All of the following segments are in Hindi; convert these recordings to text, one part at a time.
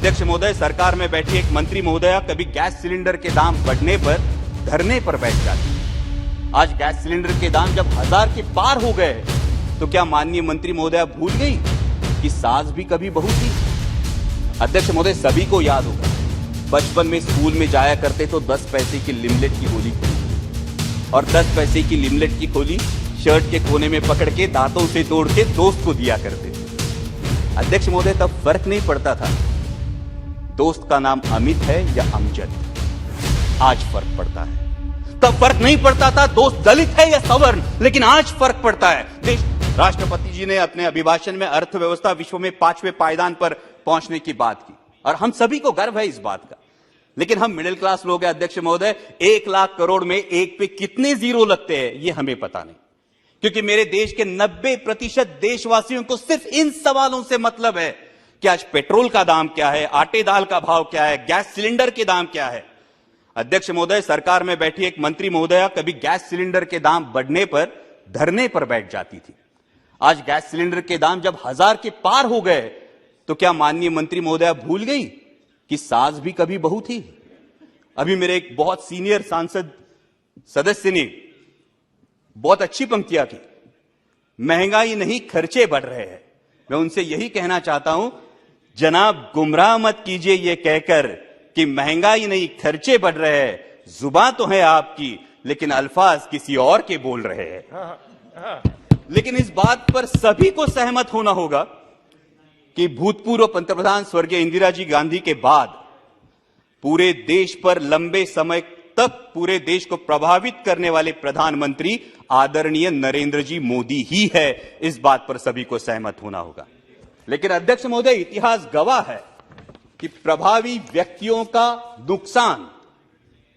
अध्यक्ष महोदय, सरकार में बैठी एक मंत्री महोदया कभी गैस सिलेंडर के दाम बढ़ने पर धरने पर बैठ जाती। आज गैस सिलेंडर के दाम जब 1000 के पार हो गए तो क्या माननीय मंत्री महोदया भूल गई कि सास भी कभी बहू थी? अध्यक्ष महोदय, सभी को याद होगा बचपन में स्कूल में जाया करते तो 10 पैसे की लिमलेट की गोली और 10 पैसे की लिमलेट की गोली शर्ट के कोने में पकड़ के दांतों से तोड़ के दोस्त को दिया करते थे। अध्यक्ष महोदय, तब फर्क नहीं पड़ता था दोस्त का नाम अमित है या अमजद। आज फर्क पड़ता है। तब फर्क नहीं पड़ता था दोस्त दलित है या सवर्ण, लेकिन आज फर्क पड़ता है। राष्ट्रपति जी ने अपने अभिभाषण में अर्थव्यवस्था विश्व में 5वें पायदान पर पहुंचने की बात की और हम सभी को गर्व है इस बात का। लेकिन हम मिडिल क्लास लोग हैं अध्यक्ष महोदय, 1 लाख करोड़ में एक पे कितने जीरो लगते हैं ये हमें पता नहीं, क्योंकि मेरे देश के 90% देशवासियों को सिर्फ इन सवालों से मतलब है कि आज पेट्रोल का दाम क्या है, आटे दाल का भाव क्या है, गैस सिलेंडर के दाम क्या है। अध्यक्ष महोदय, सरकार में बैठी एक मंत्री महोदया कभी गैस सिलेंडर के दाम बढ़ने पर धरने पर बैठ जाती थी। आज गैस सिलेंडर के दाम जब 1000 के पार हो गए तो क्या माननीय मंत्री महोदया भूल गई कि सास भी कभी बहू थी? अभी मेरे एक बहुत सीनियर सांसद सदस्य ने बहुत अच्छी पंक्तियां की, महंगाई नहीं खर्चे बढ़ रहे हैं। मैं उनसे यही कहना चाहता हूं, जनाब गुमराह मत कीजिए ये कहकर कि महंगाई नहीं खर्चे बढ़ रहे हैं। जुबान तो है आपकी लेकिन अल्फाज किसी और के बोल रहे हैं। लेकिन इस बात पर सभी को सहमत होना होगा कि भूतपूर्व पंतप्रधान स्वर्गीय इंदिरा जी गांधी के बाद पूरे देश पर लंबे समय तक पूरे देश को प्रभावित करने वाले प्रधानमंत्री आदरणीय नरेंद्र जी मोदी ही है। इस बात पर सभी को सहमत होना होगा। लेकिन अध्यक्ष महोदय, इतिहास गवाह है कि प्रभावी व्यक्तियों का नुकसान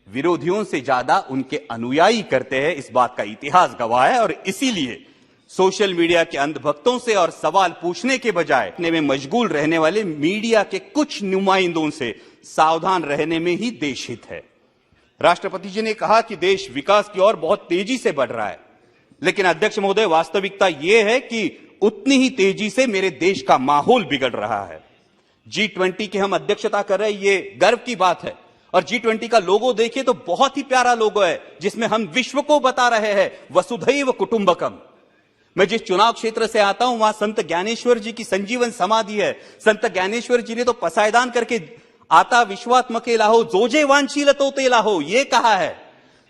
विरोधियों से ज्यादा उनके अनुयायी करते हैं। इस बात का इतिहास गवाह है और इसीलिए सोशल मीडिया के अंधभक्तों से और सवाल पूछने के बजाय अपने में मशगूल रहने वाले मीडिया के कुछ नुमाइंदों से सावधान रहने में ही देश हित है। राष्ट्रपति जी ने कहा कि देश विकास की ओर बहुत तेजी से बढ़ रहा है, लेकिन अध्यक्ष महोदय, वास्तविकता यह है कि उतनी ही तेजी से मेरे देश का माहौल बिगड़ रहा है। G20 की हम अध्यक्षता कर रहे हैं, ये गर्व की बात है। और G20 का लोगो देखिए तो बहुत ही प्यारा लोगो है, जिसमें हम विश्व को बता रहे हैं वसुधैव कुटुंबकम। मैं जिस चुनाव क्षेत्र से आता हूं वहां संत ज्ञानेश्वर जी की संजीवन समाधि है। संत ज्ञानेश्वर जी ने तो पसायदान करके आता विश्वात्मके लाहो जोजे वांछीलतो ते लाहो ये कहा है,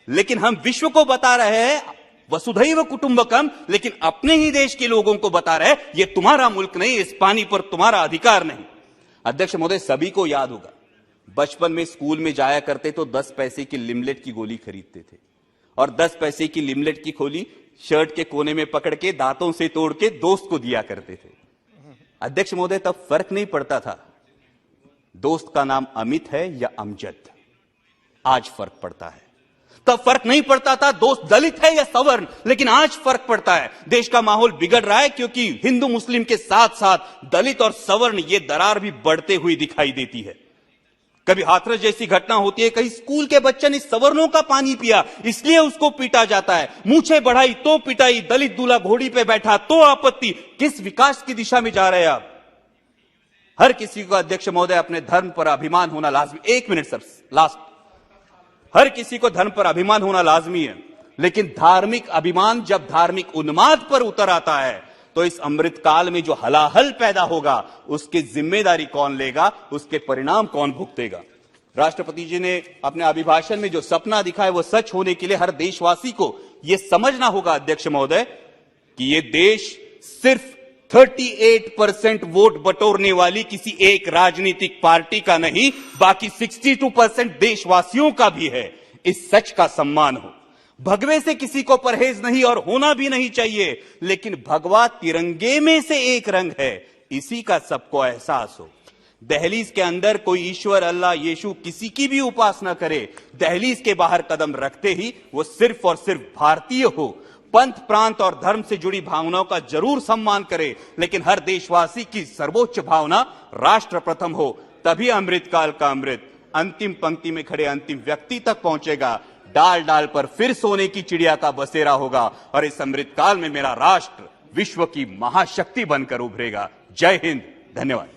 लेकिन हम विश्व को बता रहे हैं वसुधैव कुटुंबकम, लेकिन अपने ही देश के लोगों को बता रहे हैं ये तुम्हारा मुल्क नहीं, इस पानी पर तुम्हारा अधिकार नहीं। अध्यक्ष महोदय, सभी को याद होगा बचपन में स्कूल में जाया करते तो 10 पैसे की लिमलेट की गोली खरीदते थे और 10 पैसे की लिमलेट की गोली शर्ट के कोने में पकड़ के दांतों से तोड़ के दोस्त को दिया करते थे। अध्यक्ष महोदय, तब फर्क नहीं पड़ता था दोस्त का नाम अमित है या अमजद। आज फर्क पड़ता है। तब फर्क नहीं पड़ता था दोस्त दलित है या सवर्ण, लेकिन आज फर्क पड़ता है। देश का माहौल बिगड़ रहा है क्योंकि हिंदू मुस्लिम के साथ साथ दलित और सवर्ण ये दरार भी बढ़ते हुई दिखाई देती है। कभी हाथरस जैसी घटना होती है, कहीं स्कूल के बच्चे ने सवर्णों का पानी पिया इसलिए उसको पीटा जाता है, मूछें बढ़ाई तो पिटाई, दलित दूल्हा घोड़ी पे बैठा तो आपत्ति। किस विकास की दिशा में जा रहे हैं आप? हर किसी को अध्यक्ष महोदय अपने धर्म पर अभिमान होना लाजमी। 1 मिनट सर, लास्ट। हर किसी को धर्म पर अभिमान होना लाजमी है, लेकिन धार्मिक अभिमान जब धार्मिक उन्माद पर उतर आता है तो इस अमृत काल में जो हलाहल पैदा होगा उसकी जिम्मेदारी कौन लेगा, उसके परिणाम कौन भुगतेगा? राष्ट्रपति जी ने अपने अभिभाषण में जो सपना दिखाया वो सच होने के लिए हर देशवासी को यह समझना होगा अध्यक्ष महोदय कि यह देश सिर्फ 38% वोट बटोरने वाली किसी एक राजनीतिक पार्टी का नहीं, बाकी 62% देशवासियों का भी है। इस सच का सम्मान हो। भगवे से किसी को परहेज नहीं और होना भी नहीं चाहिए, लेकिन भगवा तिरंगे में से एक रंग है, इसी का सबको एहसास हो। दहलीज के अंदर कोई ईश्वर, अल्लाह, यीशु किसी की भी उपासना करे, दहलीज के बाहर कदम रखते ही वो सिर्फ और सिर्फ भारतीय हो। पंथ, प्रांत और धर्म से जुड़ी भावनाओं का जरूर सम्मान करे, लेकिन हर देशवासी की सर्वोच्च भावना राष्ट्र प्रथम हो। तभी अमृतकाल का अमृत अंतिम पंक्ति में खड़े अंतिम व्यक्ति तक पहुंचेगा। डाल डाल पर फिर सोने की चिड़िया का बसेरा होगा और इस अमृतकाल में मेरा राष्ट्र विश्व की महाशक्ति बनकर उभरेगा। जय हिंद, धन्यवाद।